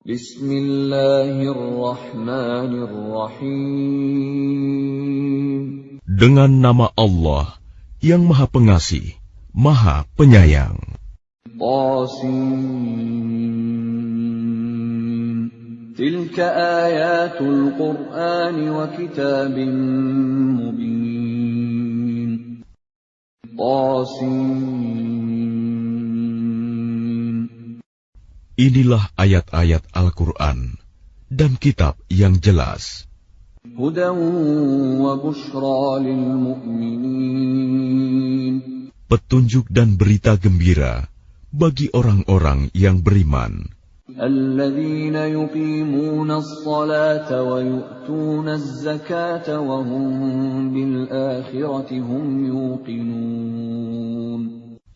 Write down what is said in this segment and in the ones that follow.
Bismillahirrahmanirrahim. Dengan nama Allah yang Maha Pengasih, Maha Penyayang. Qasim. Tilka ayatul Qur'an wa kitabim mubin. Qasim. Inilah ayat-ayat Al-Quran dan kitab yang jelas. Hudan wa bushra lil mu'minin. Petunjuk dan berita gembira bagi orang-orang yang beriman. Alladzina yuqimuna as-salata wa yu'tuna az-zakata wa hum bil akhirati hum yuqinun.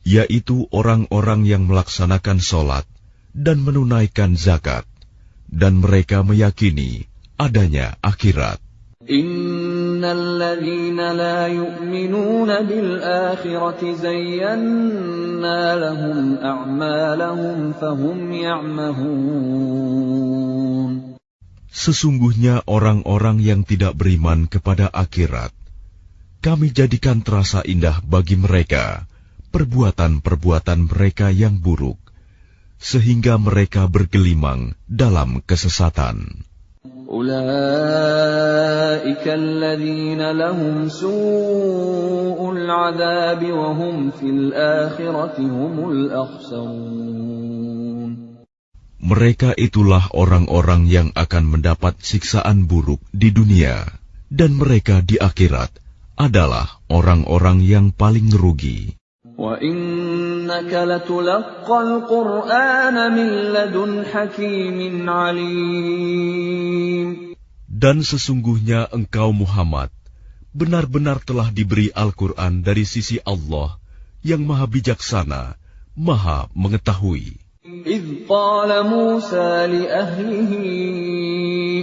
Yaitu orang-orang yang melaksanakan sholat dan menunaikan zakat, dan mereka meyakini adanya akhirat. Innal ladzina la yu'minuna bil akhirati zayyana lahum a'malahum fahum ya'mahun. Sesungguhnya orang-orang yang tidak beriman kepada akhirat, kami jadikan terasa indah bagi mereka perbuatan-perbuatan mereka yang buruk, sehingga mereka bergelimang dalam kesesatan. Ulaika alladzina lahum su'ul 'adzabi wa hum fil akhirati humul akhsarun. Mereka itulah orang-orang yang akan mendapat siksaan buruk di dunia, dan mereka di akhirat adalah orang-orang yang paling rugi. Wa innaka latulaqqal Qur'ana min ladun hakimin 'alim. Dan sesungguhnya engkau Muhammad benar-benar telah diberi Al-Quran dari sisi Allah yang Maha Bijaksana, Maha Mengetahui. إذ قال موسى لأهله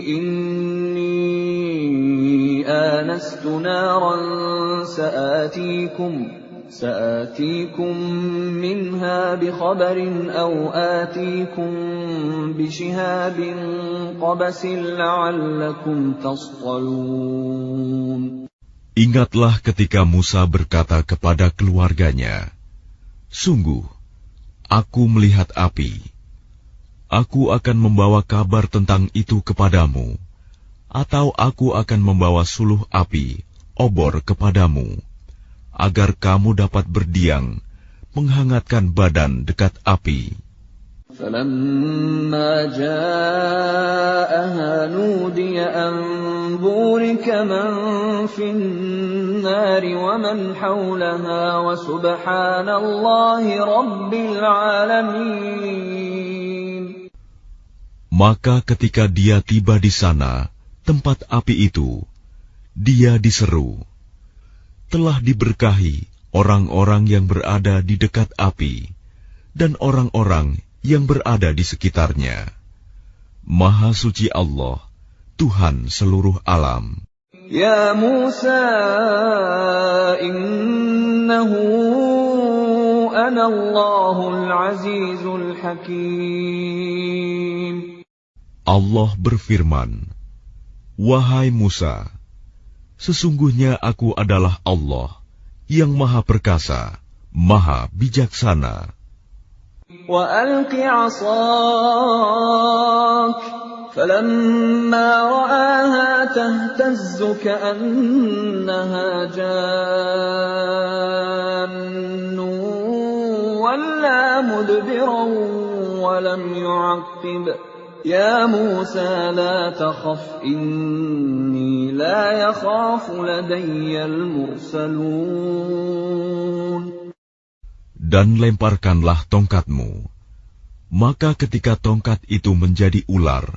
إني آنست نارا سآتيكم منها بخبر أو آتيكم بشهاب قبس لعلكم تصطلون. Ingatlah ketika Musa berkata kepada keluarganya, "Sungguh, aku melihat api. Aku akan membawa kabar tentang itu kepadamu, atau aku akan membawa suluh api, obor kepadamu, agar kamu dapat berdiam, menghangatkan badan dekat api." فَلَمَّا جَاءَهَا نُودِيَ أَن بُورِكَ مَن فِي النَّارِ وَمَنْ حَوْلَهَا وَسُبْحَانَ اللَّهِ رَبِّ الْعَالَمِينَ. Maka ketika dia tiba di sana, tempat api itu, dia diseru, "Telah diberkahi orang-orang yang berada di dekat api, dan orang-orang yang berada di sekitarnya. Maha suci Allah, Tuhan seluruh alam." Ya Musa, innahu ana Allahul Azizul Hakim. Allah berfirman, "Wahai Musa, sesungguhnya aku adalah Allah yang Maha Perkasa, Maha Bijaksana." وَأَلْقِ عَصَاكَ فَلَمَّا رَآهَا تَهْتَزُّ كَأَنَّهَا جَانٌّ وَلَّىٰ مُدْبِرًا وَلَمْ يُعَقِّبْ يَا مُوسَىٰ لَا تَخَفْ إِنِّي لَا يَخَافُ لَدَيَّ الْمُرْسَلُونَ. Dan lemparkanlah tongkatmu. Maka ketika tongkat itu menjadi ular,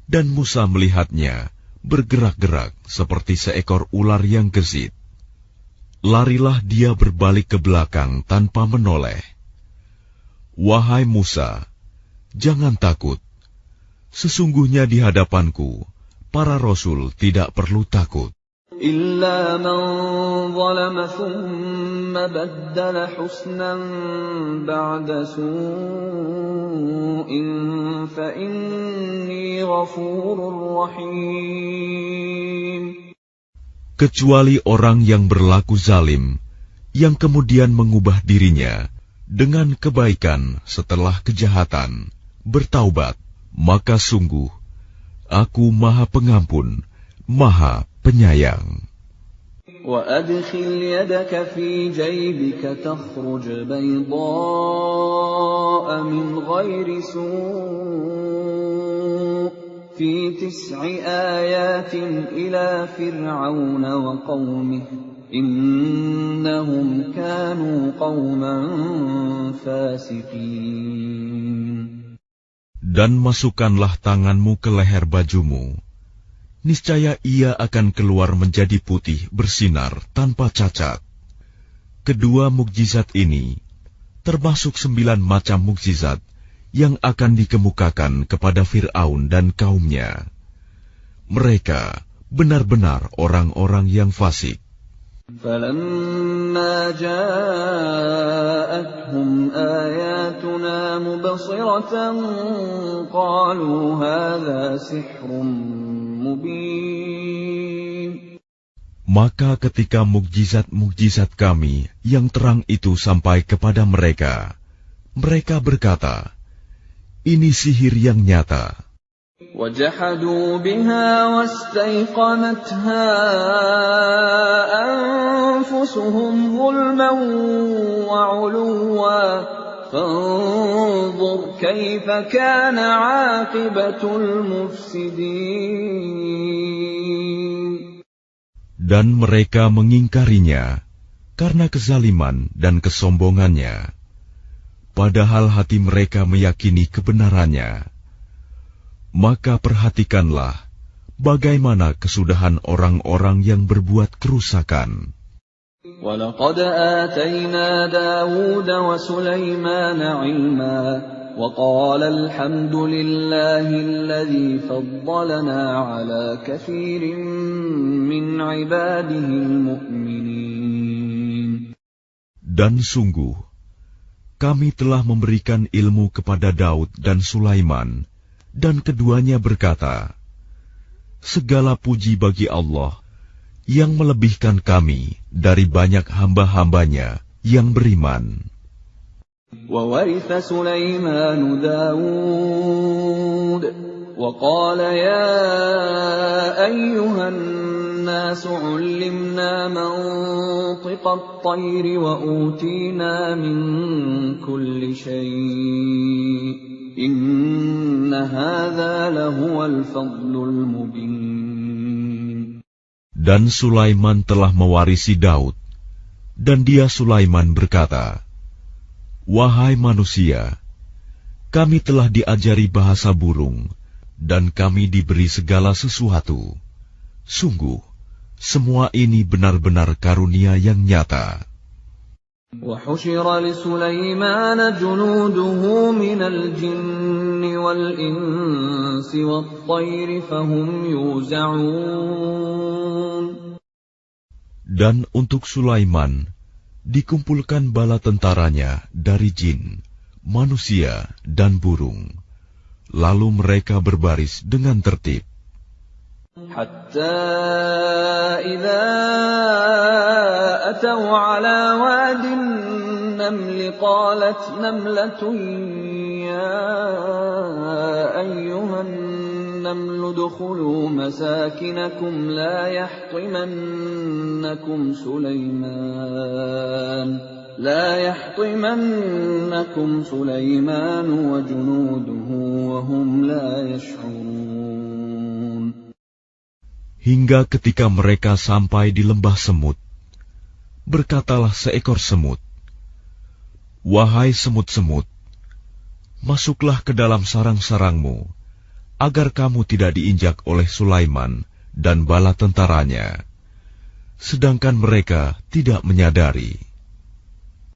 dan Musa melihatnya bergerak-gerak seperti seekor ular yang gesit, larilah dia berbalik ke belakang tanpa menoleh. Wahai Musa, jangan takut. Sesungguhnya di hadapanku, para rasul tidak perlu takut. إلا من ظلم ثم بدل حسنا بعد سوء فإني غفور رحيم. Kecuali orang yang berlaku zalim, yang kemudian mengubah dirinya dengan kebaikan setelah kejahatan, bertaubat, maka sungguh Aku Maha Pengampun, Maha Penyayang. وَأَدْخِلْ يَدَكَ فِي جَيْبِكَ تَخْرُجْ بَيْضَاءَ مِنْ غَيْرِ سُوءٍ فِي 9 آيَاتٍ إِلَى فِرْعَوْنَ وَقَوْمِهِ إِنَّهُمْ كَانُوا قَوْمًا فَاسِقِينَ. Dan masukkanlah tanganmu ke leher bajumu. Niscaya ia akan keluar menjadi putih bersinar tanpa cacat. Kedua mukjizat ini termasuk 9 macam mukjizat yang akan dikemukakan kepada Fir'aun dan kaumnya. Mereka benar-benar orang-orang yang fasik. فَلَمَّا جَاءَتْهُمْ آيَاتُنَا مُبْصِرَةً قَالُوا هَذَا سِحْرٌ مُبِينٌ. Maka ketika mukjizat-mukjizat kami yang terang itu sampai kepada mereka, mereka berkata, ini sihir yang nyata. وَجَحَدُوا بِهَا وَاسْتَيْقَنَتْهَا أَنفُسُهُمْ ظُلْمًا وَعُلُوًّا فَانظُرْ كَيْفَ كَانَ عَاقِبَةُ الْمُفْسِدِينَ. Dan mereka mengingkarinya karena kezaliman dan kesombongannya, padahal hati mereka meyakini kebenarannya. Maka perhatikanlah bagaimana kesudahan orang-orang yang berbuat kerusakan. وَلَقَدْ آتَيْنَا دَاوُودَ وَسُلَيْمَانَ عِلْمًا وَقَالَ الْحَمْدُ لِلَّهِ الَّذِي فَضَّلَنَا عَلَى كَثِيرٍ مِّنْ عِبَادِهِ الْمُؤْمِنِينَ. Dan sungguh, kami telah memberikan ilmu kepada Daud dan Sulaiman, dan keduanya berkata, segala puji bagi Allah yang melebihkan kami dari banyak hamba-hambanya yang beriman. وَوَرِثَ سُلَيْمَانُ دَاوُودَ وَقَالَ يَا أَيُّهَا النَّاسُ عُلِّمْنَا مَنطِقَ الطَّيْرِ وَأُوتِينَا مِن كُلِّ شَيْءٍ إِنَّ هَذَا لَهُوَ الْفَضْلُ الْمُبِينُ. Dan Sulaiman telah mewarisi Daud, dan dia Sulaiman berkata, wahai manusia, kami telah diajari bahasa burung, dan kami diberi segala sesuatu. Sungguh, semua ini benar-benar karunia yang nyata. وَحُشِرَ لِسُلَيْمَانَ جُنُودُهُ مِنَ الْجِنِّ وَالْإِنسِ وَالطَّيْرِ فَهُمْ يُوزَعُونَ. Dan untuk Sulaiman dikumpulkan bala tentaranya dari jin, manusia, dan burung. Lalu mereka berbaris dengan tertib. حَتَّى إِذَا أَتَوْا عَلَى وَادِ النَّمْلِ قَالَتْ نَمْلَةٌ يَا أَيُّهَا النَّمْلُ ادْخُلُوا مَسَاكِنَكُمْ لا يحطمنكم سليمان وجنوده وهم لا يشعرون. Hingga ketika mereka sampai di lembah semut, berkatalah seekor semut, wahai semut-semut, masuklah ke dalam sarang-sarangmu, agar kamu tidak diinjak oleh Sulaiman dan bala tentaranya, sedangkan mereka tidak menyadari.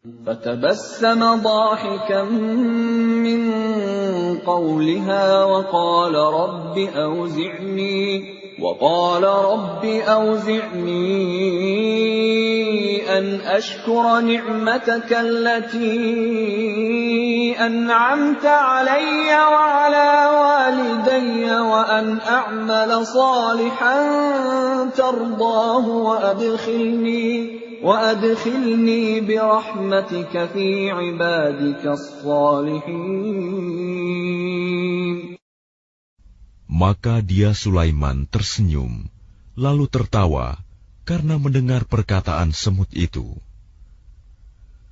فَتَبَسَّمَ ضَاحِكًا مِّن قَوْلِهَا وَقَالَ رَبِّ وقال رب أوزعني أن أشكر نعمتك التي أنعمت علي وعلى والدي وأن أعمل صالحا ترضاه وأدخلني برحمتك في عبادك الصالحين. Maka dia Sulaiman tersenyum, lalu tertawa karena mendengar perkataan semut itu.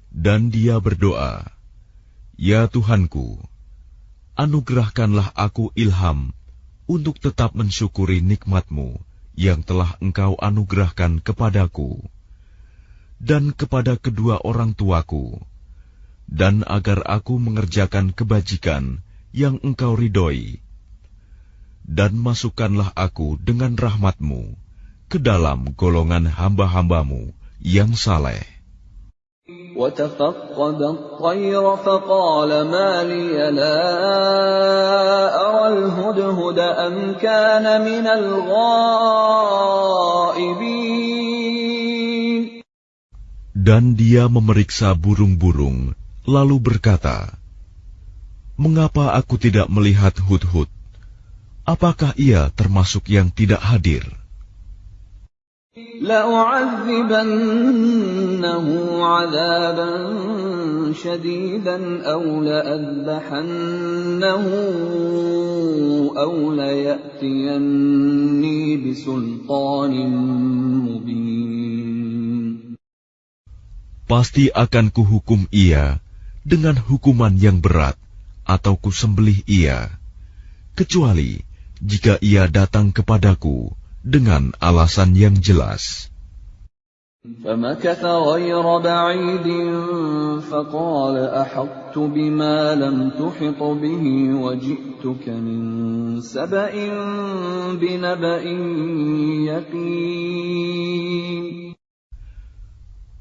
Dan dia berdoa, "Ya Tuhanku, anugerahkanlah aku ilham untuk tetap mensyukuri nikmat-Mu yang telah Engkau anugerahkan kepadaku dan kepada kedua orang tuaku, dan agar aku mengerjakan kebajikan yang Engkau ridhoi. Dan masukkanlah aku dengan rahmat-Mu ke dalam golongan hamba-hamba-Mu yang saleh." وَتَفَقَّدَ الطَّيْرَ فَقَالَ مَا لِيَ لَا أَرَى الْهُدْهُدَ أَمْ كَانَ مِنَ الْغَائِبِينَ. Dan dia memeriksa burung-burung, lalu berkata, "Mengapa aku tidak melihat hudhud? Apakah ia termasuk yang tidak hadir?" لَأُعَذِّبَنَّهُ عَذَابًا شَدِيدًا أَوْ لَأَذْبَحَنَّهُ أَوْ لَيَأْتِيَنِّي بِسُلْطَانٍ مُبِينٍ. Pasti akan kuhukum ia dengan hukuman yang berat, atau kusembelih ia, kecuali jika ia datang kepadaku dengan alasan yang jelas. فَمَكَثَ غَيْرَ بَعِيدٍ فَقَالَ أَحَطتُ بِمَا لَمْ تُحِطْ بِهِ وَجِئْتُكَ مِنْ سَبَإٍ بِنَبَإٍ يَقِينٍ.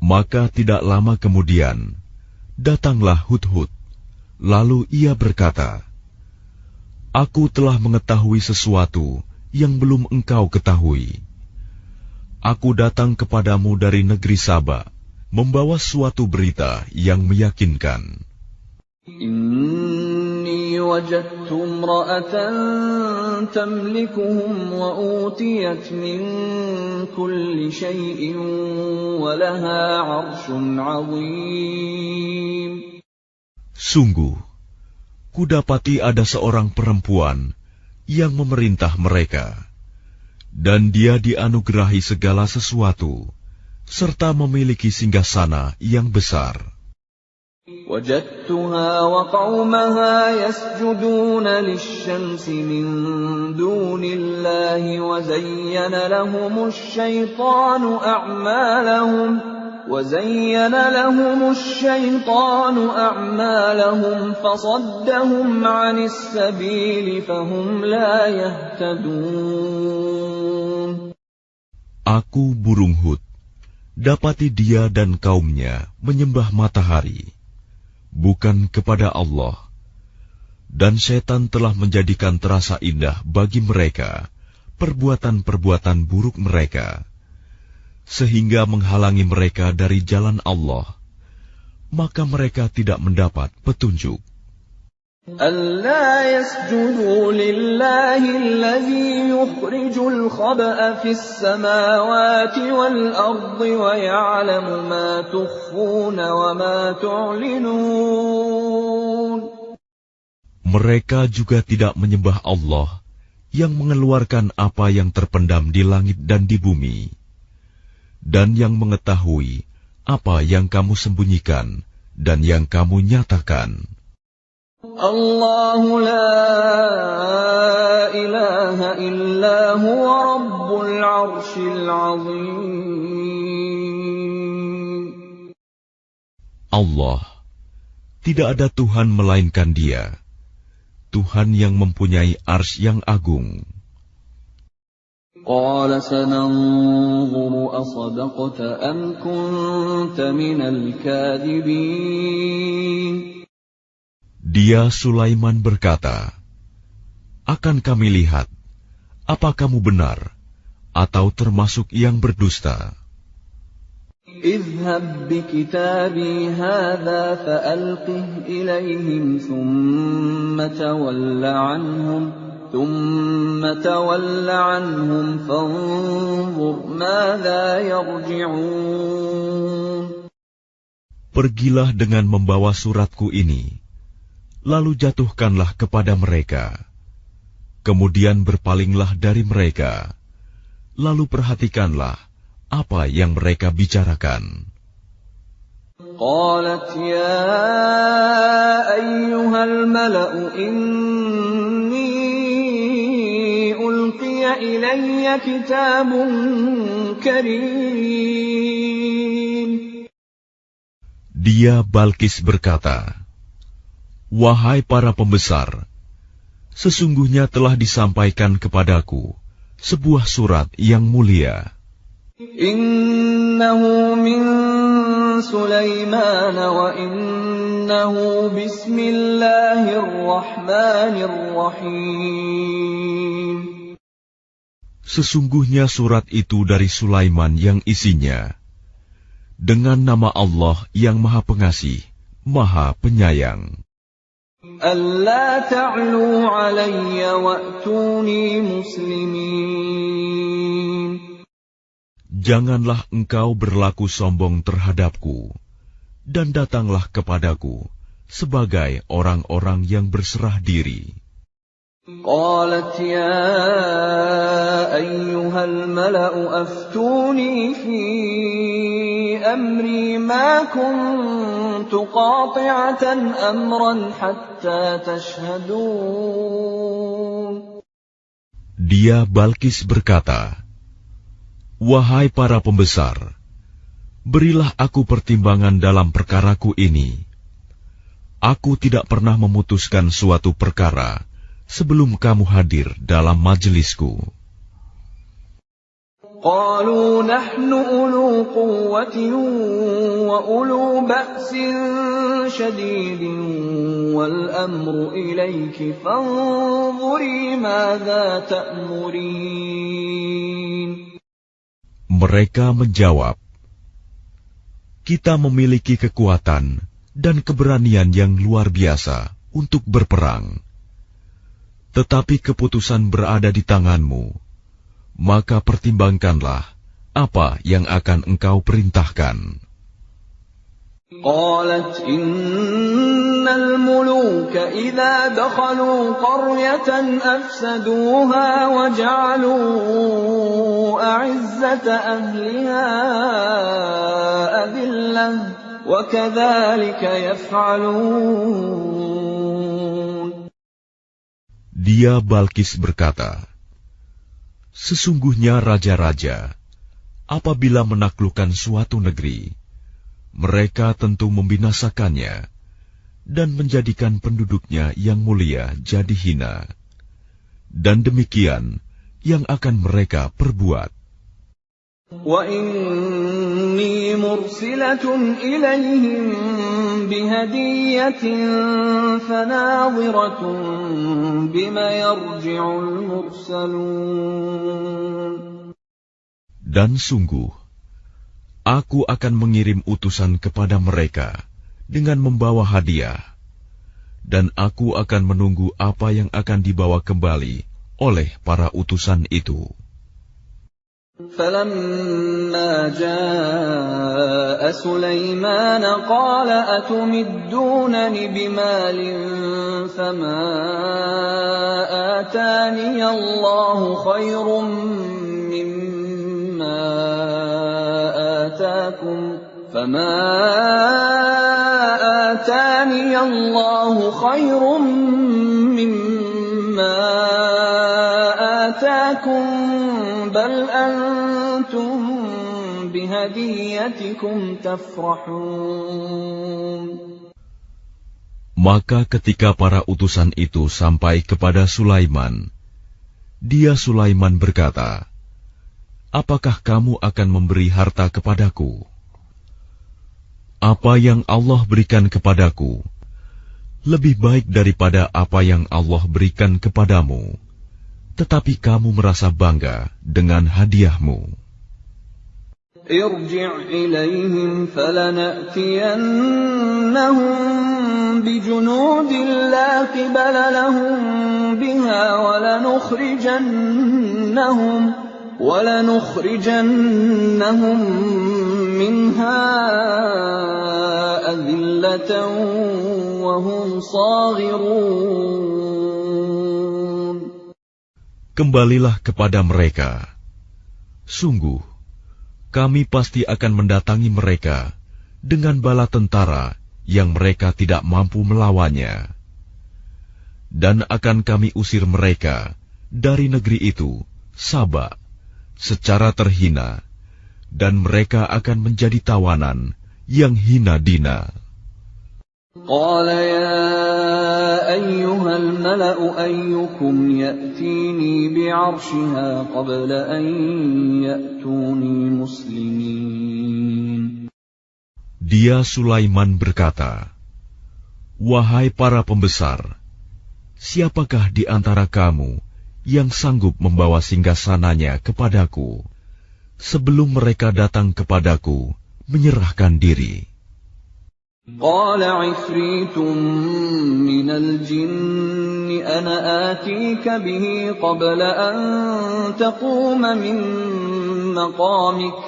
Maka tidak lama kemudian, datanglah Hudhud, lalu ia berkata, "Aku telah mengetahui sesuatu yang belum engkau ketahui. Aku datang kepadamu dari negeri Saba, membawa suatu berita yang meyakinkan. Inni wajadtu imra'atan tamlikuhum wa utiyat min kulli shay'in wa laha 'arshun 'azim." Sungguh, kudapati ada seorang perempuan yang memerintah mereka, dan dia dianugerahi segala sesuatu, serta memiliki singgasana yang besar. وجدتها وقومها يسجدون للشمس من دون الله وزين لهم الشيطان أعمالهم فصدهم عن السبيل فهم لا يهتدون. Aku burung Hud, dapati dia dan kaumnya menyembah matahari, bukan kepada Allah, dan setan telah menjadikan terasa indah bagi mereka perbuatan-perbuatan buruk mereka, sehingga menghalangi mereka dari jalan Allah, maka mereka tidak mendapat petunjuk. أَلَّا يَسْجُدُوا لِلَّهِ الَّذِي يُخْرِجُ الْخَبْءَ فِي السَّمَاوَاتِ وَالْأَرْضِ وَيَعْلَمُ مَا تُخْفُونَ وَمَا تُعْلِنُونَ. Mereka juga tidak menyembah Allah yang mengeluarkan apa yang terpendam di langit dan di bumi, dan yang mengetahui apa yang kamu sembunyikan dan yang kamu nyatakan. Allahu la ilaha illa huwa rabbul arshil azim. Allah, tidak ada Tuhan melainkan Dia, Tuhan yang mempunyai arsy yang agung. Qala sananzuru asadaqta am kunta minal kadhibin. Dia Sulaiman berkata, "Akan kami lihat, apa kamu benar atau termasuk yang berdusta? اذهب بكتابي هذا فألقه إليهم ثم تول عنهم فانظر ماذا يرجعون. Pergilah dengan membawa suratku ini, lalu jatuhkanlah kepada mereka. Kemudian berpalinglah dari mereka, lalu perhatikanlah apa yang mereka bicarakan. قالت يا أيها الملأ إني ألقي إلي كتاب كريم. Dia Balkis berkata, "Wahai para pembesar, sesungguhnya telah disampaikan kepadaku sebuah surat yang mulia. Innahu min Sulaiman wa innahu bismillahirrahmanirrahim." Sesungguhnya surat itu dari Sulaiman yang isinya, dengan nama Allah yang Maha Pengasih, Maha Penyayang. Alla ta'lu 'alayya wa'tuni muslimin. Janganlah engkau berlaku sombong terhadapku, dan datanglah kepadaku sebagai orang-orang yang berserah diri. Qalat ya ayyuhal mala'u aftuni fi amri ma kuntu qati'atan amran hatta tashhadun. Dia Balkis berkata, "Wahai para pembesar, berilah aku pertimbangan dalam perkaraku ini. Aku tidak pernah memutuskan suatu perkara sebelum kamu hadir dalam majelisku." Qalu nahnu ulu quwwatin wa ulu ba'sin shadidin wal amru ilayki fanzuri madza ta'murin. Mereka menjawab, "Kita memiliki kekuatan dan keberanian yang luar biasa untuk berperang. Tetapi keputusan berada di tanganmu. Maka pertimbangkanlah apa yang akan engkau perintahkan." Qalat innal muluka idza dakhalu qaryatan afsaduha wa ja'alu a'izzata ahliha adillah wa kadzalika yaf'alun. Dia Balkis berkata, "Sesungguhnya raja-raja, apabila menaklukkan suatu negeri, mereka tentu membinasakannya dan menjadikan penduduknya yang mulia jadi hina. Dan demikian yang akan mereka perbuat." Wa inni mursilatun ilayhim bihadiyatin fanadhiratun bima yarji'ul mursalun. Dan sungguh, aku akan mengirim utusan kepada mereka dengan membawa hadiah, dan aku akan menunggu apa yang akan dibawa kembali oleh para utusan itu. فَلَمَّا جَاءَ سُلَيْمَانَ قَالَ أَتُمِدُّونَنِ بِمَالٍ فَمَا آتَانِيَ اللَّهُ خَيْرٌ مِّمَّا آتَاكُمْ بَلْ أَنْتُمْ بِهَدِيَّتِكُمْ تَفْرَحُونَ. Maka ketika para utusan itu sampai kepada Sulaiman, dia Sulaiman berkata, "Apakah kamu akan memberi harta kepadaku? Apa yang Allah berikan kepadaku lebih baik daripada apa yang Allah berikan kepadamu, tetapi kamu merasa bangga dengan hadiahmu. ارجع إليهم فلنأتينهم بجنود لا قبل لهم بها ولنخرجنهم منها أذلة وهم صاغرون. Kembalilah kepada mereka. Sungguh, kami pasti akan mendatangi mereka dengan bala tentara yang mereka tidak mampu melawannya. Dan akan kami usir mereka dari negeri itu, Saba, secara terhina, dan mereka akan menjadi tawanan yang hina dina. قال يا أيها الملأ أيكم يأتيني بعرشها قبل أن يأتوني مسلمين. Dia Sulaiman berkata, "Wahai para pembesar, siapakah di antara kamu yang sanggup membawa singgasananya kepadaku sebelum mereka datang kepadaku menyerahkan diri?" قال عفريت من الجن أنا آتيك به قبل أن تقوم من مقامك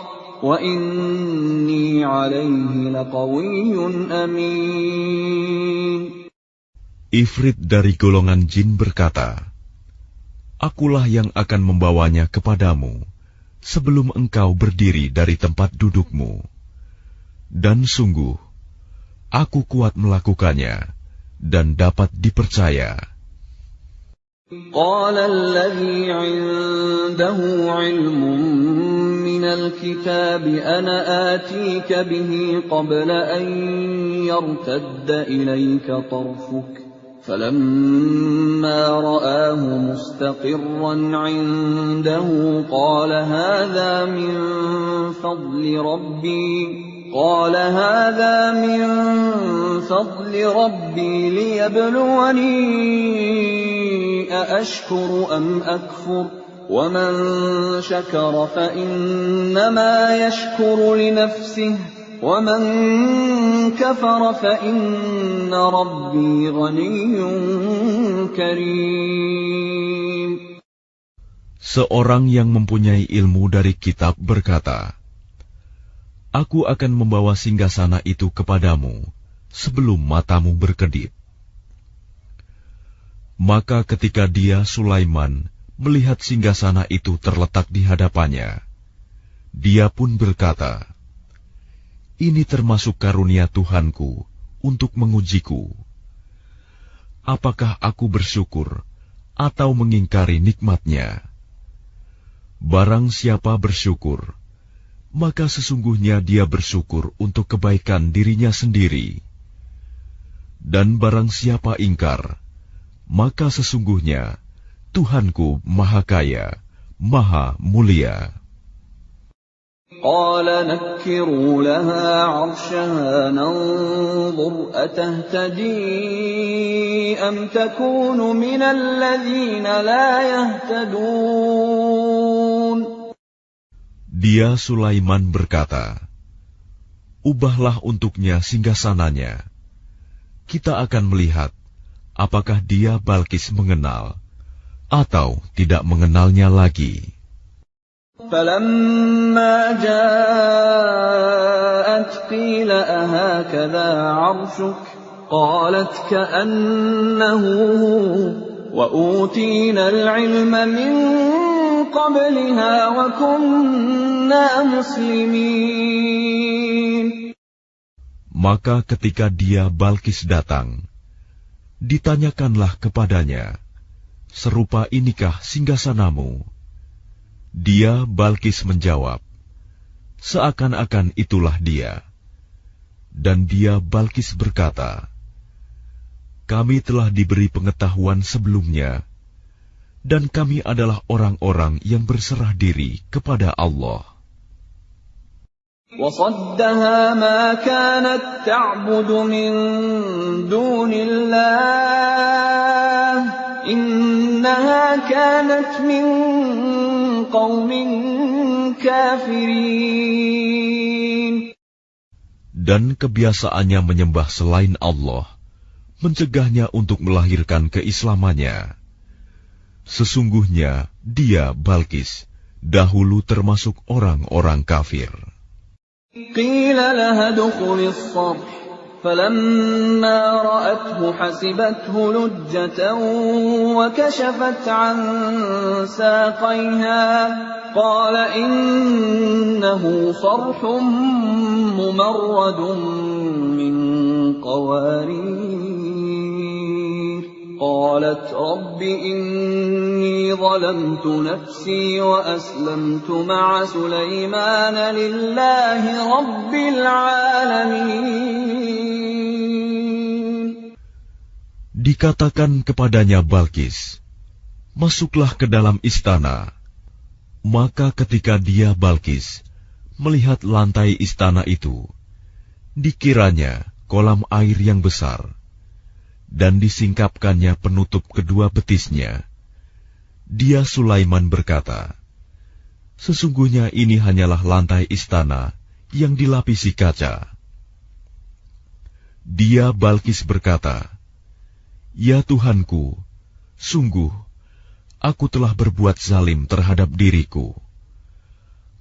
وإني عليه لقوي أمين. Ifrit dari golongan jin berkata, "Akulah yang akan membawanya kepadamu sebelum engkau berdiri dari tempat dudukmu. Dan sungguh, aku kuat melakukannya dan dapat dipercaya." قال الذي عنده علم من الكتاب أنا آتيك به قبل أن يرتد إليك طرفك فلما رآه مستقرا عنده قال هذا من فضل ربي ليبلوني أأشكر أم أكفر ومن شكر فإنما يشكر لنفسه ومن كفر فإن ربي غني كريم. Seorang yang mempunyai ilmu dari kitab berkata, "Aku akan membawa singgasana itu kepadamu sebelum matamu berkedip." Maka ketika dia, Sulaiman, melihat singgasana itu terletak di hadapannya, dia pun berkata, "Ini termasuk karunia Tuhanku untuk mengujiku. Apakah aku bersyukur atau mengingkari nikmatnya? Barang siapa bersyukur, maka sesungguhnya dia bersyukur untuk kebaikan dirinya sendiri. Dan barang siapa ingkar, maka sesungguhnya Tuhanku Maha Kaya, Maha Mulia." قال نكروا لها عرشها ننظر أتهتدي أم تكون من الذين لا يهتدون. Dia Sulaiman berkata, "Ubahlah untuknya singgasananya. Kita akan melihat apakah dia Balkis mengenal atau tidak mengenalnya lagi." فلما جاءت قيل أهكذا عرشك قالت كأنه وأوتينا العلم من قبلها وكنا مسلمين. Maka ketika dia Balkis datang, ditanyakanlah kepadanya, "Serupa inikah singgasanamu?" Dia Balkis menjawab, "Seakan-akan itulah dia." Dan dia Balkis berkata, "Kami telah diberi pengetahuan sebelumnya, dan kami adalah orang-orang yang berserah diri kepada Allah." وصدها ما كانت تعبد من دون الله إنها كانت من قوم كافرين. Dan kebiasaannya menyembah selain Allah mencegahnya untuk melahirkan keislamannya. Sesungguhnya dia, Balkis, dahulu termasuk orang-orang kafir. Qila laha dukhuli as-sarh falamma ra'athu hasibathu lujjatan wa kashafat 'an saqayha qala innahu sarhun mumarradun min qawarir. قالت رب إني ظلمت نفسي وأسلمت مع سليمان لله رب العالمين. Dikatakan kepadanya Balkis, masuklah ke dalam istana. Maka ketika dia, Balkis, melihat lantai istana itu, dikiranya kolam air yang besar, dan disingkapkannya penutup kedua betisnya. Dia, Sulaiman, berkata, sesungguhnya ini hanyalah lantai istana yang dilapisi kaca. Dia, Balkis, berkata, ya Tuhanku, sungguh, aku telah berbuat zalim terhadap diriku.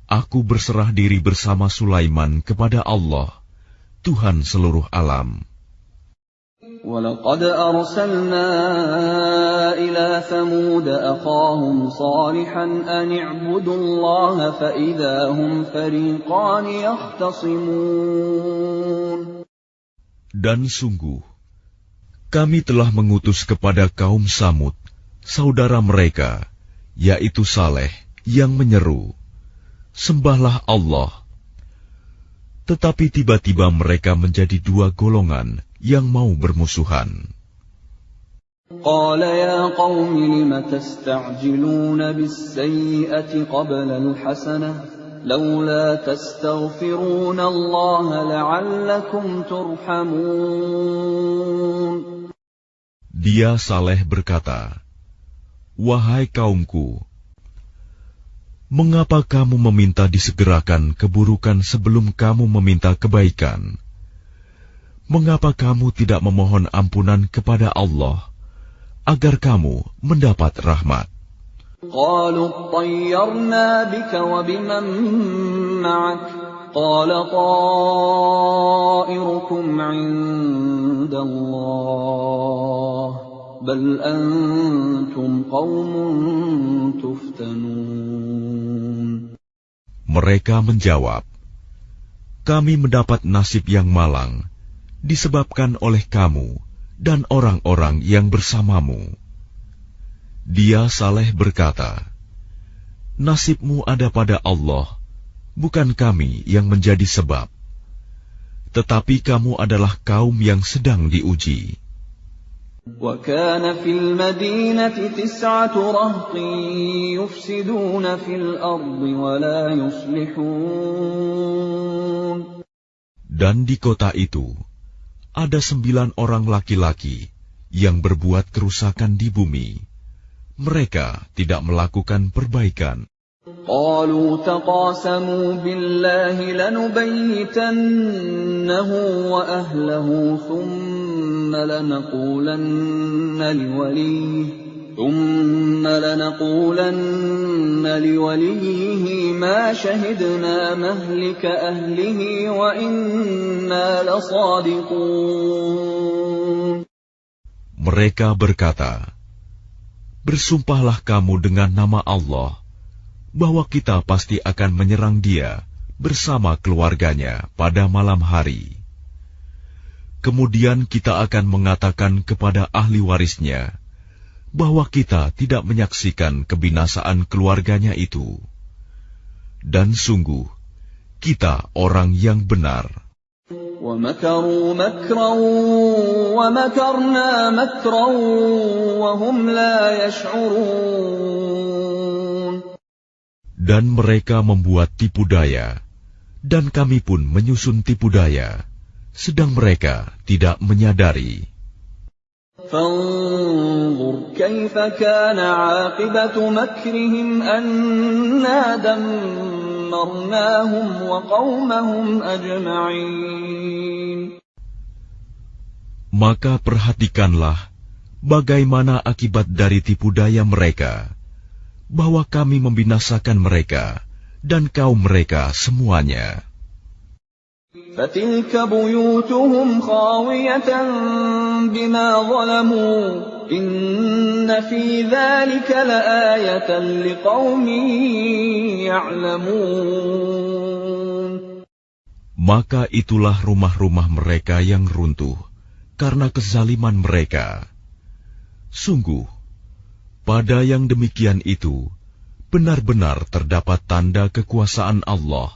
Aku berserah diri bersama Sulaiman kepada Allah, Tuhan seluruh alam. وَلَقَدْ أَرْسَلْنَا إِلَى ثَمُودَ أَخَاهُمْ صَالِحًا أَنِ اعْبُدُوا اللَّهَ فَإِذَا هُمْ فَرِيقَانِ يَخْتَصِمُونَ. Dan sungguh, kami telah mengutus kepada kaum Samud, saudara mereka, yaitu Saleh, yang menyeru, sembahlah Allah. Tetapi tiba-tiba mereka menjadi dua golongan yang mau bermusuhan. قال يا قوم لم تستعجلون بالسيئة قبل الحسنة لولا تستغفرون الله لعلكم ترحمون. Dia, Saleh, berkata, wahai kaumku, mengapa kamu meminta disegerakan keburukan sebelum kamu meminta kebaikan? Mengapa kamu tidak memohon ampunan kepada Allah agar kamu mendapat rahmat? قالوا اطيرنا بك وبمن معك قال طائركم عند الله بل أنتم قوم تفتنون. Mereka menjawab, kami mendapat nasib yang malang disebabkan oleh kamu dan orang-orang yang bersamamu. Dia, Saleh, berkata, nasibmu ada pada Allah, bukan kami yang menjadi sebab. Tetapi kamu adalah kaum yang sedang diuji. وَكَانَ فِي الْمَدِينَةِ 9 رَهْطٍ يُفْسِدُونَ فِي الْأَرْضِ وَلَا يُصْلِحُونَ. Dan di kota itu ada 9 orang laki-laki yang berbuat kerusakan di bumi. Mereka tidak melakukan perbaikan. قالوا تقاسموا بالله لنبيتنه وأهله ثم لنقولن لوليه ما شهدنا مهلك أهله وإنا لصادقون. Mereka berkata, bersumpahlah kamu dengan nama Allah bahwa kita pasti akan menyerang dia bersama keluarganya pada malam hari. Kemudian kita akan mengatakan kepada ahli warisnya bahwa kita tidak menyaksikan kebinasaan keluarganya itu. Dan sungguh, kita orang yang benar. وَمَكَرُوا مَكْرًا وَمَكَرْنَا مَكْرًا وَهُمْ لَا يَشْعُرُونَ. Dan mereka membuat tipu daya, dan kami pun menyusun tipu daya, sedang mereka tidak menyadari. فانظر كيف كان عاقبة مكرهم أنا دمرناهم وقومهم أجمعين. Maka perhatikanlah bagaimana akibat dari tipu daya mereka, bahwa kami membinasakan mereka dan kaum mereka semuanya. فَتِلْكَ بُيُوتُهُمْ خَاوِيَةً بِمَا ظَلَمُوا إِنَّ فِي ذَلِكَ لَآيَةً لِقَوْمٍ يَعْلَمُونَ. Maka itulah rumah-rumah mereka yang runtuh karena kezaliman mereka. Sungguh, pada yang demikian itu benar-benar terdapat tanda kekuasaan Allah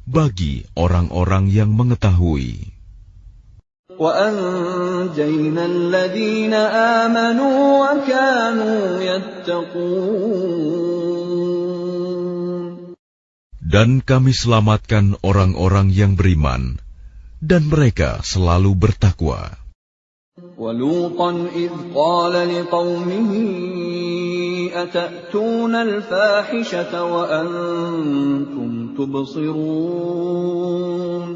bagi orang-orang yang mengetahui. وَأَنْجَيْنَا الَّذِينَ آمَنُوا وَكَانُوا يَتَّقُونَ. Dan kami selamatkan orang-orang yang beriman, dan mereka selalu bertakwa. وَلُوطًا إِذْ قَالَ لِقَوْمِهِ أَتَأْتُونَ الْفَاحِشَةَ وَأَنْتُمْ تُبْصِرُونَ.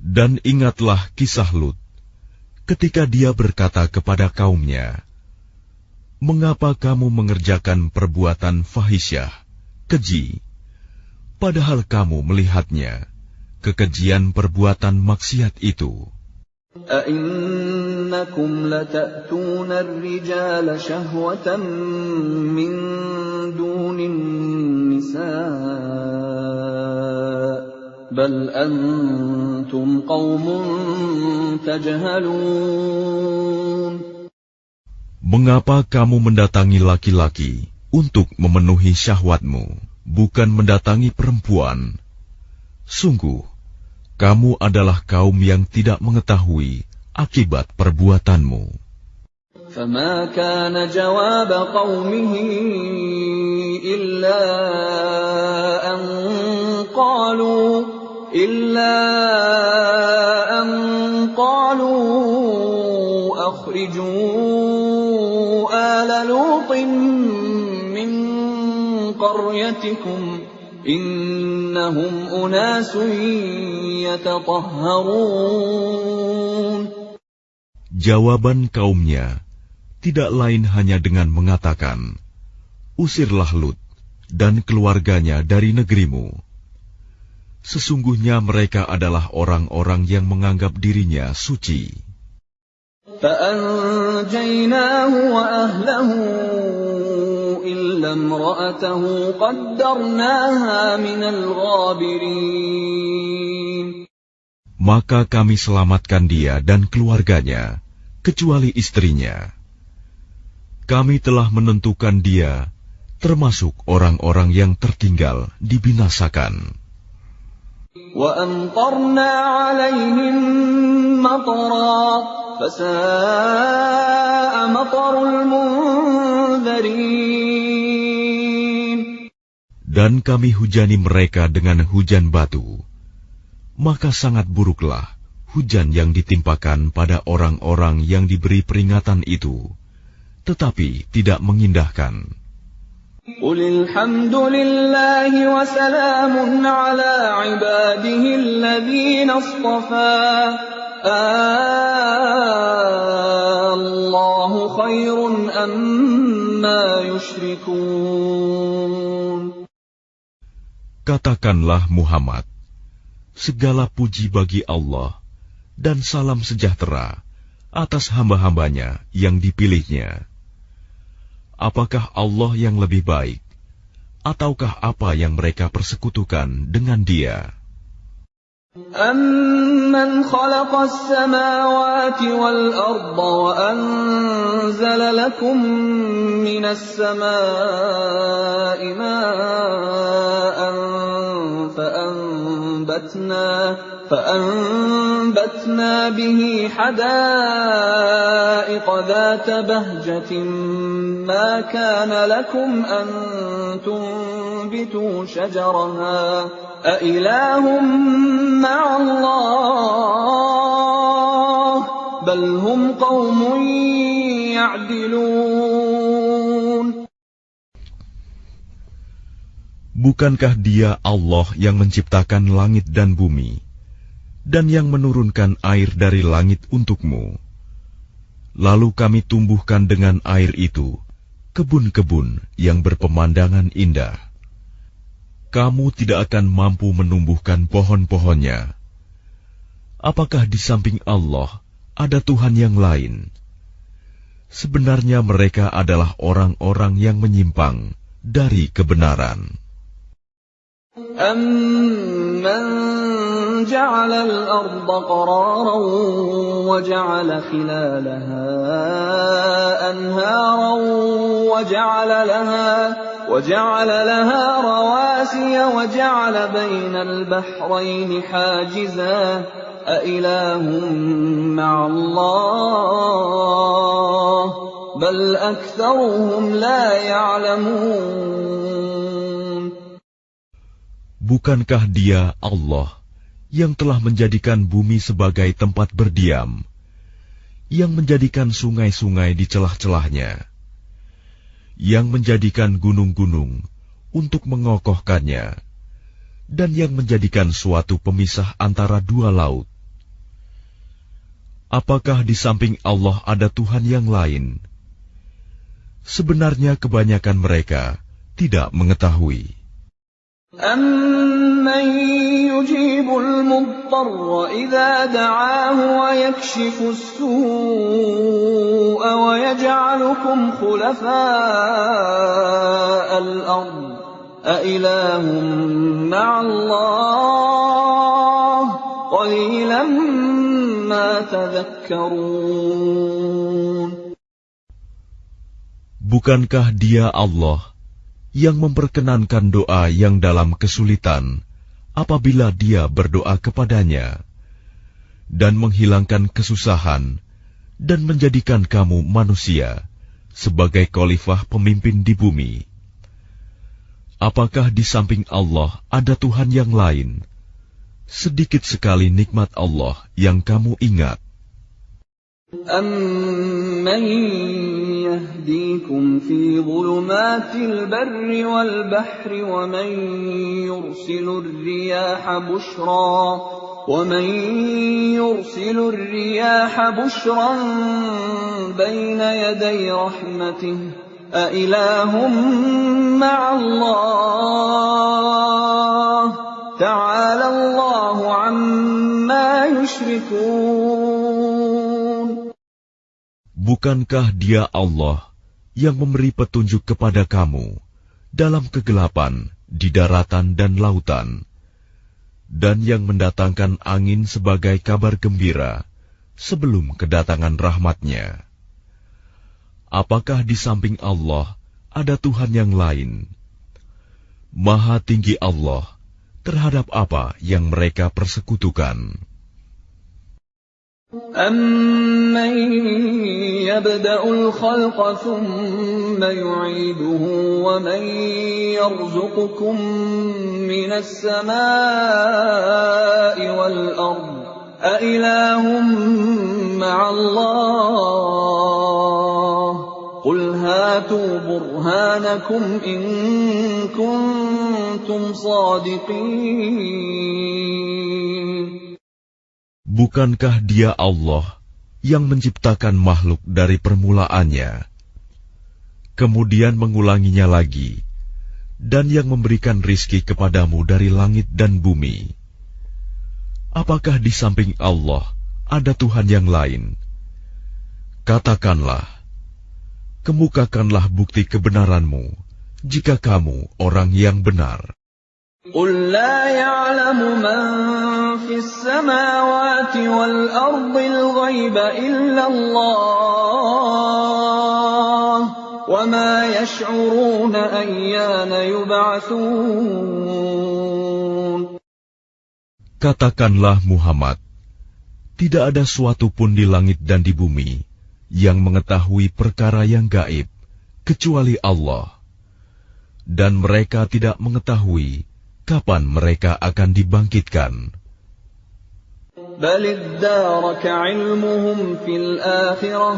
Dan ingatlah kisah Lut, ketika dia berkata kepada kaumnya, "Mengapa kamu mengerjakan perbuatan fahisyah, keji, padahal kamu melihatnya, kekejian perbuatan maksiat itu? أَإِنَّكُمْ لَتَأْتُونَ الرِّجَالَ شَهْوَةً مِّن دُونِ النِّسَاءِ بَلْ أَنْتُمْ قَوْمٌ تَجْهَلُونَ. Mengapa kamu mendatangi laki-laki untuk memenuhi syahwatmu, bukan mendatangi perempuan? Sungguh, kamu adalah kaum yang tidak mengetahui akibat perbuatanmu." فَمَا كَانَ جَوَابَ قَوْمِهِ إِلَّا أَنْ قَالُوا أَخْرِجُوا آلَ لُوطٍ مِّن قَرْيَتِكُمْ إِنَّهُمْ أُنَاسٌ يَتَطَهَّرُونَ. Jawaban kaumnya tidak lain hanya dengan mengatakan, "Usirlah Lut dan keluarganya dari negerimu. Sesungguhnya mereka adalah orang-orang yang menganggap dirinya suci." فَأَنْجَيْنَاهُ وَأَهْلَهُ إِلَّا امْرَأَتَهُ قَدَّرْنَاهَا مِنَ الْغَابِرِينَ. Maka kami selamatkan dia dan keluarganya, kecuali istrinya. Kami telah menentukan dia termasuk orang-orang yang tertinggal dibinasakan. وَأَمْطَرْنَا عَلَيْهِمْ مَطَرًا فَسَاءَ مَطَرُ الْمُنذَرِينَ. Dan kami hujani mereka dengan hujan batu, maka sangat buruklah hujan yang ditimpakan pada orang-orang yang diberi peringatan itu, tetapi tidak mengindahkan. قُلِ الْحَمْدُ لِلَّهِ وَسَلَامٌ عَلَىٰ عِبَادِهِ الَّذِينَ اصْطَفَىٰ اللَّهُ خَيْرٌ أَمَّا يُشْرِكُونَ. Katakanlah Muhammad, segala puji bagi Allah dan salam sejahtera atas hamba-hambanya yang dipilihnya. Apakah Allah yang lebih baik, ataukah apa yang mereka persekutukan dengan Dia? أَمَّنْ خَلَقَ السَّمَاوَاتِ وَالْأَرْضَ وَأَنزَلَ لَكُم مِّنَ السَّمَاءِ مَاءً فَأَنبَتْنَا بِهِ حَدَائِقَ ذَاتَ بَهْجَةٍ مَّا كَانَ لَكُمْ أَن تُنبِتُوا شَجَرَهَا أَإِلَٰهٌ مَّعَ اللَّهِ بَلْ هُمْ قَوْمٌ يعدلون Bukankah Dia Allah yang menciptakan langit dan bumi, dan yang menurunkan air dari langit untukmu? Lalu kami tumbuhkan dengan air itu kebun-kebun yang berpemandangan indah. Kamu tidak akan mampu menumbuhkan pohon-pohonnya. Apakah di samping Allah ada Tuhan yang lain? Sebenarnya mereka adalah orang-orang yang menyimpang dari kebenaran. أَمَّنْ جَعَلَ الْأَرْضَ قَرَارًا وَجَعَلَ خِلَالَهَا أَنْهَارًا وَجَعَلَ لَهَا رَوَاسِيَ وَجَعَلَ بَيْنَ الْبَحْرَيْنِ حَاجِزًا أَإِلَٰهٌ مَّعَ اللَّهِ بَلْ أَكْثَرُهُمْ لَا يَعْلَمُونَ Bukankah Dia Allah yang telah menjadikan bumi sebagai tempat berdiam, yang menjadikan sungai-sungai di celah-celahnya, yang menjadikan gunung-gunung untuk mengokohkannya, dan yang menjadikan suatu pemisah antara dua laut? Apakah di samping Allah ada Tuhan yang lain? Sebenarnya kebanyakan mereka tidak mengetahui. أَمَّن يُجِيبُ الْمُضْطَرَّ إِذَا دَعَاهُ وَيَكْشِفُ السُّوءَ وَيَجْعَلُكُمْ خُلَفَاءَ الْأَرْضِ أَإِلَٰهٌ مَّعَ اللَّهِ قَلِيلًا مَّا تَذَكَّرُونَ Bukankah Dia Allah yang memperkenankan doa yang dalam kesulitan apabila Dia berdoa kepadanya, dan menghilangkan kesusahan, dan menjadikan kamu manusia sebagai khalifah pemimpin di bumi? Apakah di samping Allah ada Tuhan yang lain? Sedikit sekali nikmat Allah yang kamu ingat. أَمَّن يَهْدِيكُمْ فِي ظُلُمَاتِ الْبَرِّ وَالْبَحْرِ وَمَن يُرْسِلُ الرِّيَاحَ بُشْرًا بَيْنَ يَدَيْ رَحْمَتِهِ أَإِلَٰهٌ مَّعَ اللَّهِ تَعَالَى اللَّهُ عَمَّا يُشْرِكُونَ Bukankah Dia Allah yang memberi petunjuk kepada kamu dalam kegelapan di daratan dan lautan, dan yang mendatangkan angin sebagai kabar gembira sebelum kedatangan rahmat-Nya? Apakah di samping Allah ada Tuhan yang lain? Maha tinggi Allah terhadap apa yang mereka persekutukan. أَمَّن يَبْدَأُ الْخَلْقَ ثُمَّ يُعِيدُهُ وَمَن يَرْزُقُكُم مِّنَ السَّمَاءِ وَالْأَرْضِ أَإِلَٰهٌ مَّعَ اللَّهِ قُلْ هَاتُوا بُرْهَانَكُمْ إِن كُنتُمْ صَادِقِينَ Bukankah Dia Allah yang menciptakan makhluk dari permulaannya, kemudian mengulanginya lagi, dan yang memberikan rizki kepadamu dari langit dan bumi? Apakah di samping Allah ada Tuhan yang lain? Katakanlah, kemukakanlah bukti kebenaranmu, jika kamu orang yang benar. قُل لَّا يَعْلَمُ مَن فِي السَّمَاوَاتِ وَالْأَرْضِ الْغَيْبَ إِلَّا اللَّهُ وَمَا يَشْعُرُونَ أَيَّانَ يُبْعَثُونَ Katakanlah Muhammad, tidak ada suatu pun di langit dan di bumi yang mengetahui perkara yang gaib kecuali Allah, dan mereka tidak mengetahui kapan mereka akan dibangkitkan. بَلِ ادَّارَكَ عِلْمُهُمْ فِي الْآخِرَةِ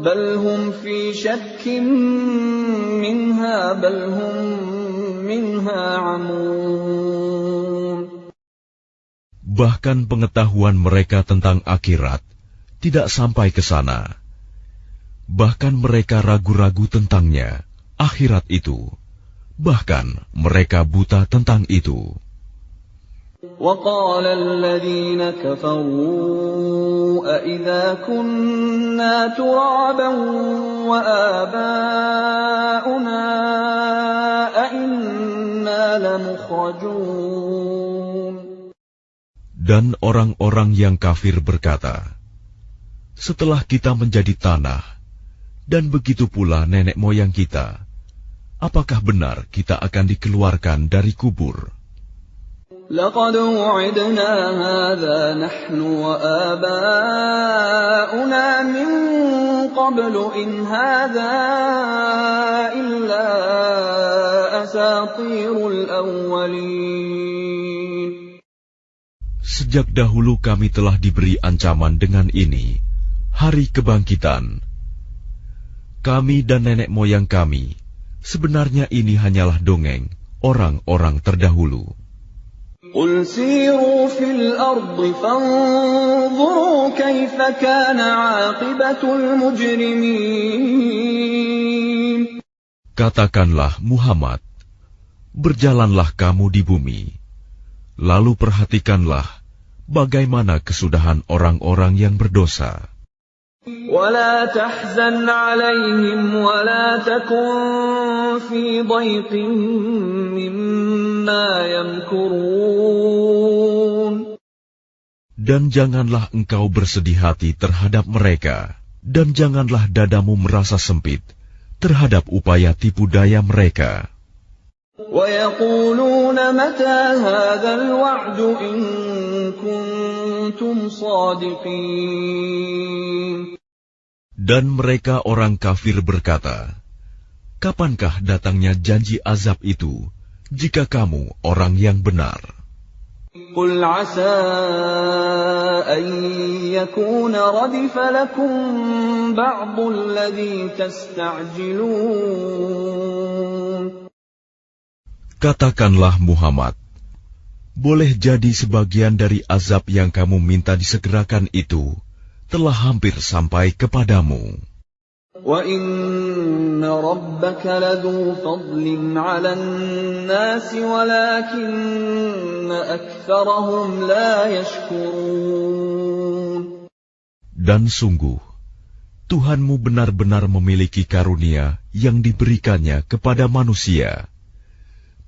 بل هم في شك منها بل هم منها عمون. Bahkan pengetahuan mereka tentang akhirat tidak sampai ke sana. Bahkan mereka ragu-ragu tentangnya, akhirat itu. Bahkan mereka buta tentang itu. وقال الذين كفروا أإذا كنا ترابا وآباؤنا أإنا لمخرجون. Dan orang-orang yang kafir berkata, setelah kita menjadi tanah, dan begitu pula nenek moyang kita, apakah benar kita akan dikeluarkan dari kubur? لقد وعدنا هذا نحن وآباؤنا من قبل إن هذا إلا أساطير الأولين. Sejak dahulu kami telah diberi ancaman dengan ini, hari kebangkitan. Kami dan nenek moyang kami, sebenarnya ini hanyalah dongeng orang-orang terdahulu. قل سيروا في الأرض فانظروا كيف كان عاقبة المجرمين. Katakanlah Muhammad, berjalanlah kamu di bumi, lalu perhatikanlah bagaimana kesudahan orang-orang yang berdosa. ولا تحزن عليهم ولا تكن في ضيق مما يمكرون. Dan janganlah engkau bersedih hati terhadap mereka, dan janganlah dadamu merasa sempit terhadap upaya tipu daya mereka. ويقولون متى هذا الوعد إن كنتم صادقين. Dan mereka orang kafir berkata, kapankah datangnya janji azab itu, jika kamu orang yang benar? قل عسى أن يكون ردف لكم بعض الذي تستعجلون. Katakanlah Muhammad, boleh jadi sebagian dari azab yang kamu minta disegerakan itu telah hampir sampai kepadamu. وَإِنَّ رَبَّكَ لَذُو فَضْلٍ عَلَى النَّاسِ وَلَكِنَّ أَكْثَرَهُمْ لَا يَشْكُرُونَ. Dan sungguh, Tuhanmu benar-benar memiliki karunia yang diberikannya kepada manusia,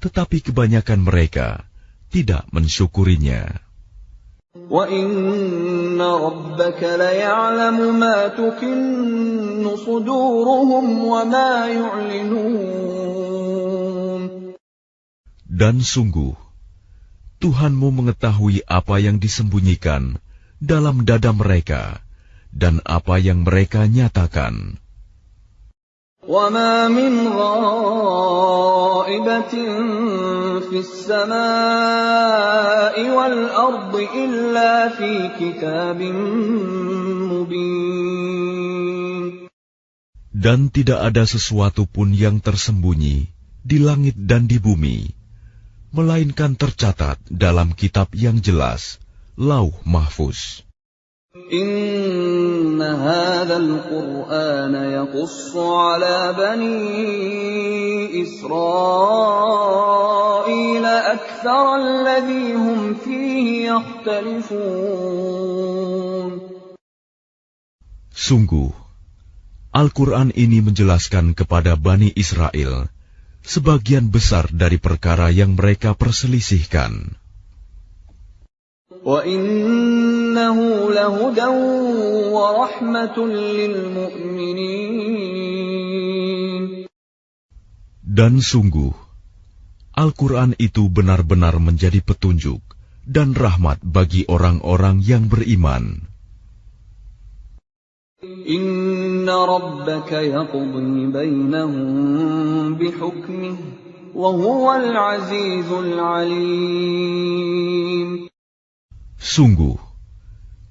tetapi kebanyakan mereka tidak mensyukurinya. وَإِنَّ رَبَّكَ لَيَعْلَمُ مَا تُكِنُّ صُدُورُهُمْ وَمَا يُعْلِنُونَ. Dan sungguh, Tuhanmu mengetahui apa yang disembunyikan dalam dada mereka dan apa yang mereka nyatakan. وَمَا مِنْ غَائِبَةٍ فِي السَّمَاءِ وَالْأَرْضِ إِلَّا فِي كِتَابٍ مُبِينٍ. Dan tidak ada sesuatu pun yang tersembunyi di langit dan di bumi, melainkan tercatat dalam kitab yang jelas, Lauh Mahfuz. إِنَّ هَذَا الْقُرْآنَ يَقُصُّ عَلَى بَنِي إِسْرَائِيلَ أَكْثَرَ الَّذِي هُمْ فِيهِ يَخْتَلِفُونَ. Sungguh, Al-Quran ini menjelaskan kepada Bani Israel sebagian besar dari perkara yang mereka perselisihkan. وَإِنَّهُ لَهُدًى وَرَحْمَةٌ لِّلْمُؤْمِنِينَ. Dan sungguh, Al-Quran itu benar-benar menjadi petunjuk dan rahmat bagi orang-orang yang beriman. إِنَّ رَبَّكَ يَقْضِي بَيْنَهُم بِحُكْمِهِ وَهُوَ الْعَزِيزُ الْعَلِيمُ. Sungguh,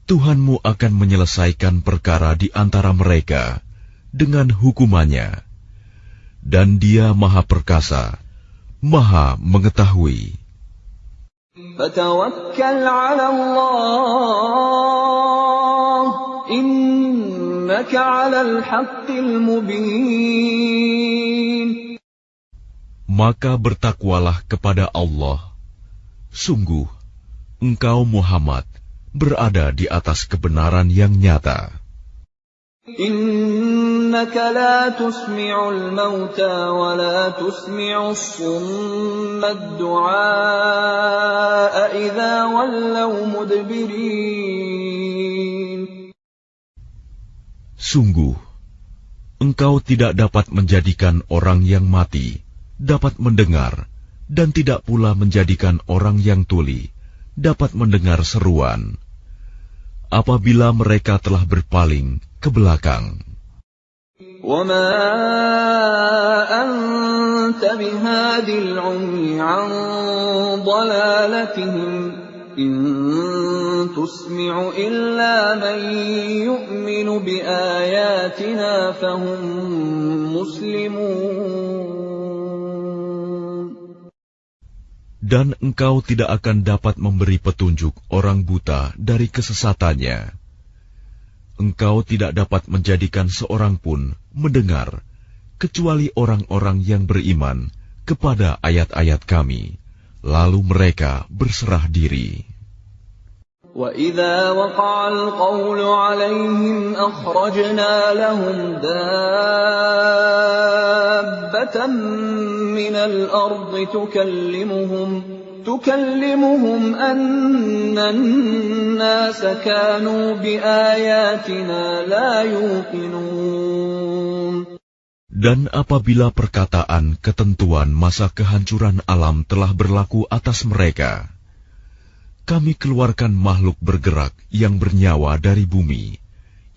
Tuhanmu akan menyelesaikan perkara di antara mereka dengan hukumannya. Dan Dia Maha Perkasa, Maha Mengetahui. Fatawakkal 'ala Allah, innaka 'alal haqqil mubin. Maka bertakwalah kepada Allah. Sungguh, engkau Muhammad berada di atas kebenaran yang nyata. Innaka la tusmi'ul mauta wa la tusmi'us summa ad-du'a idza wallaw mudbirin. Sungguh, engkau tidak dapat menjadikan orang yang mati dapat mendengar, dan tidak pula menjadikan orang yang tuli dapat mendengar seruan apabila mereka telah berpaling ke belakang. وَمَا أَنْتَ بِهَادِ الْعُمْيِ عَنْ ضَلَالَتِهِمْ إِنْ تُسْمِعُ إِلَّا مَنْ يُؤْمِنُ بِآيَاتِنَا فَهُمْ مُسْلِمُونَ. Dan engkau tidak akan dapat memberi petunjuk orang buta dari kesesatannya. Engkau tidak dapat menjadikan seorang pun mendengar, kecuali orang-orang yang beriman kepada ayat-ayat kami, lalu mereka berserah diri. وَإِذَا وَقَعَ الْقَوْلُ عَلَيْهِمْ أَخْرَجْنَا لَهُمْ دَابَّةً مِّنَ الْأَرْضِ تُكَلِّمُهُمْ أَنَّ النَّاسَ كَانُوا بِآيَاتِنَا لَا يُوقِنُونَ. Dan apabila perkataan ketentuan masa kehancuran alam telah berlaku atas mereka, kami keluarkan makhluk bergerak yang bernyawa dari bumi,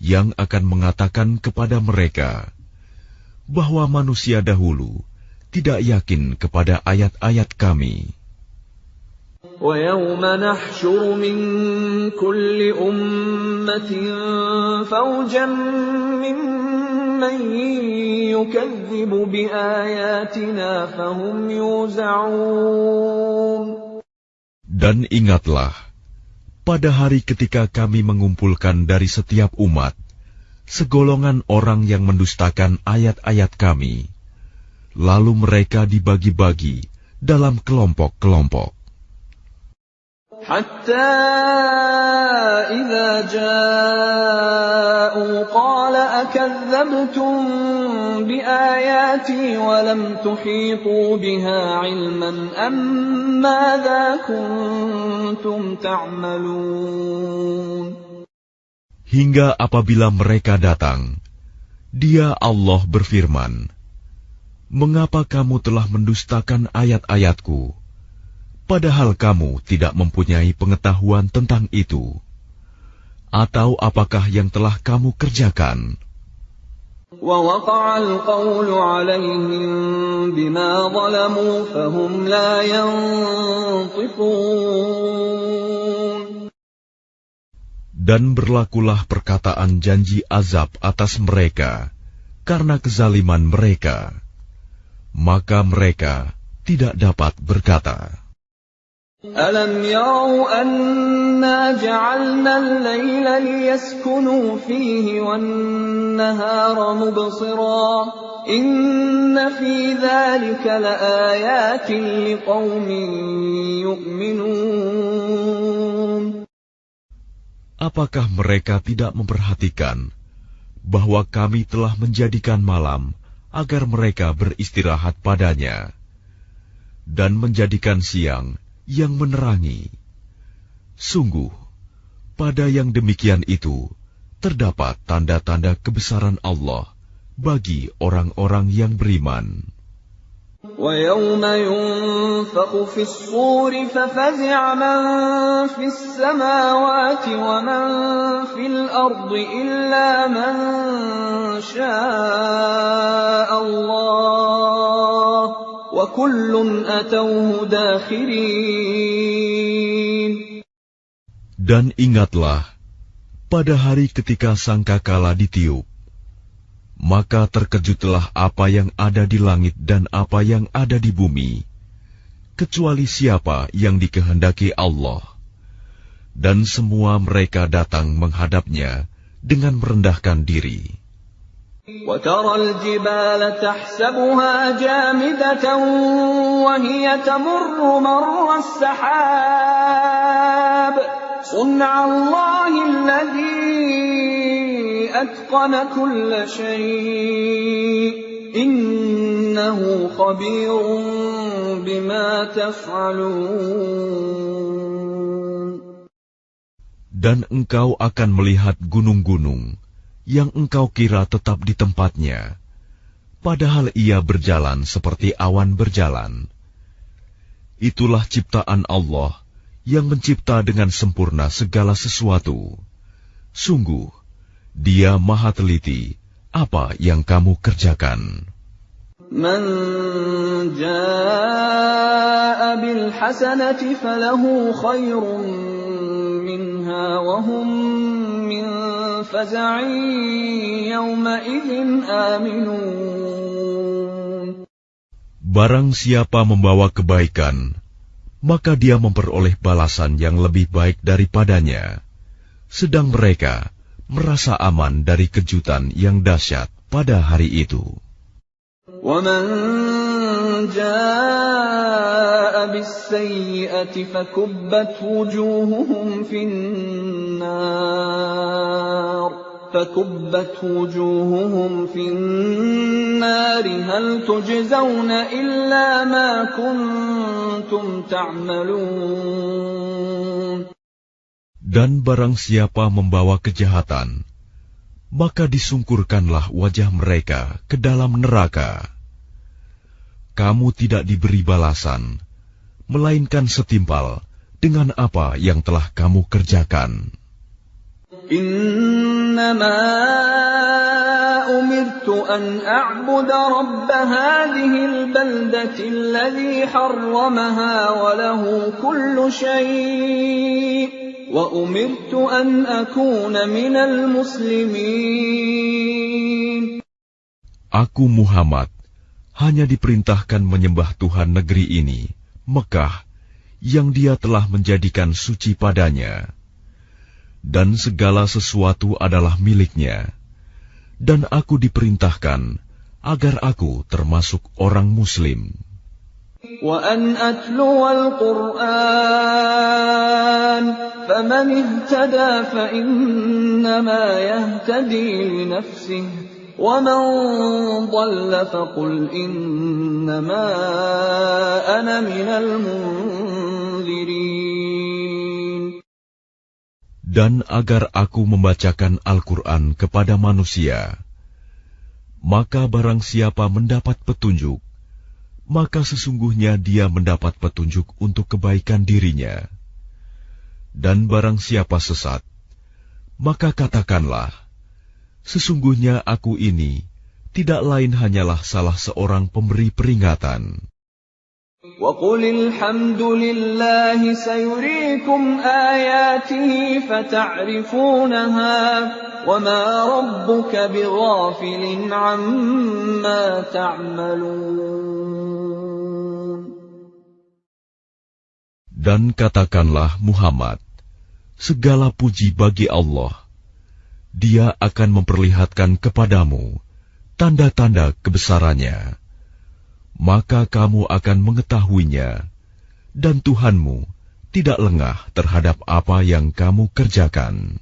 yang akan mengatakan kepada mereka bahwa manusia dahulu tidak yakin kepada ayat-ayat kami. وَيَوْمَ نَحْشُرُ مِنْ كُلِّ أُمَّةٍ فَوْجًا مِّمَّنْ يُكَذِّبُ بِآيَاتِنَا فَهُمْ يُوزَعُونَ. Dan ingatlah, pada hari ketika kami mengumpulkan dari setiap umat segolongan orang yang mendustakan ayat-ayat kami, lalu mereka dibagi-bagi dalam kelompok-kelompok. حتى إذا جاءوا قال أكذبتم بآياتي ولم تحيطوا بها علما أم ماذا كنتم تعملون. Hingga apabila mereka datang, Dia Allah berfirman, "Mengapa kamu telah mendustakan ayat-ayatku? Padahal kamu tidak mempunyai pengetahuan tentang itu. Atau apakah yang telah kamu kerjakan?" وَوَقَعَ الْقَوْلُ عَلَيْهِمْ بِمَا ظَلَمُوا فَهُمْ لَا يَنطِقُونَ. Dan berlakulah perkataan janji azab atas mereka karena kezaliman mereka, maka mereka tidak dapat berkata. أَلَمْ يَرَوْا أَنَّا جَعَلْنَا اللَّيْلَ لِيَسْكُنُوا فِيهِ وَالنَّهَارَ مُبْصِرًا إِنَّ فِي ذَلِكَ لَآيَاتٍ لِقَوْمٍ يُؤْمِنُونَ. Apakah mereka tidak memperhatikan bahwa kami telah menjadikan malam agar mereka beristirahat padanya, dan menjadikan siang yang menerangi? Sungguh, pada yang demikian itu terdapat tanda-tanda kebesaran Allah bagi orang-orang yang beriman. وَيَوْمَ يُنفَخُ فِي الصُّورِ فَفَزِعَ مَن فِي السَّمَاوَاتِ وَمَن فِي الْأَرْضِ إِلَّا مَن شَاءَ اللَّهُ وَكُلٌّ أَتَوْهُ دَاخِرِينَ. Dan ingatlah, pada hari ketika sangkakala ditiup, maka terkejutlah apa yang ada di langit dan apa yang ada di bumi, kecuali siapa yang dikehendaki Allah. Dan semua mereka datang menghadapnya dengan merendahkan diri. وَتَرَى الْجِبَالَ تَحْسَبُهَا جَامِدَةً وَهِيَ تَمُرُّ مَرَّ السَّحَابِ صُنْعَ اللَّهِ الَّذِي أَتْقَنَ كُلَّ شَيْءٍ إِنَّهُ خَبِيرٌ بِمَا تَفْعَلُونَ. Dan engkau akan melihat gunung-gunung yang engkau kira tetap di tempatnya, padahal ia berjalan seperti awan berjalan. Itulah ciptaan Allah yang mencipta dengan sempurna segala sesuatu. Sungguh, Dia Maha Teliti apa yang kamu kerjakan. Man jaa'a bil hasanati falahu khairun minha wa hum min faza'in yawma idzin aminun. Barang siapa membawa kebaikan, maka dia memperoleh balasan yang lebih baik daripadanya, sedang mereka merasa aman dari kejutan yang dahsyat pada hari itu. وَمَنْ جَاءَ بِالسَّيِّئَةِ فَكُبَّتْ وُجُوهُهُمْ فِي النَّارِ هَلْ تُجْزَوْنَ إِلَّا مَا كُنْتُمْ تَعْمَلُونَ. Dan barang siapa membawa kejahatan, maka disungkurkanlah wajah mereka ke dalam neraka. Kamu tidak diberi balasan, melainkan setimpal dengan apa yang telah kamu kerjakan. Innama umirtu an a'buda rabb hadhihi al-baldati alladhi harramaha wa lahu kullu shay'. وَأُمِرْتُ أَنْ أَكُونَ مِنَ الْمُسْلِمِينَ. Aku Muhammad hanya diperintahkan menyembah Tuhan negeri ini, Mekah, yang Dia telah menjadikan suci padanya. Dan segala sesuatu adalah miliknya. Dan aku diperintahkan agar aku termasuk orang Muslim. وَأَنْ أَتْلُوَ الْقُرْآنَ فَمَنِ اهْتَدَى فَإِنَّمَا يَهْتَدِي لِنَفْسِهِ وَمَنْ ضَلَّ فَقُلْ إِنَّمَا أَنَا مِنَ الْمُنْذِرِينَ. Dan agar aku membacakan Al-Quran kepada manusia, maka barang siapa mendapat petunjuk, maka sesungguhnya dia mendapat petunjuk untuk kebaikan dirinya. Dan barang siapa sesat, maka katakanlah, sesungguhnya aku ini tidak lain hanyalah salah seorang pemberi peringatan. وَقُلِ الْحَمْدُ لِلَّهِ سَيُرِيكُمْ آيَاتِهِ فَتَعْرِفُونَهَا وَمَا رَبُّكَ بِغَافِلٍ عَمَّا تَعْمَلُونَ. Dan katakanlah Muhammad, segala puji bagi Allah. Dia akan memperlihatkan kepadamu tanda-tanda kebesarannya. Maka kamu akan mengetahuinya, dan Tuhanmu tidak lengah terhadap apa yang kamu kerjakan.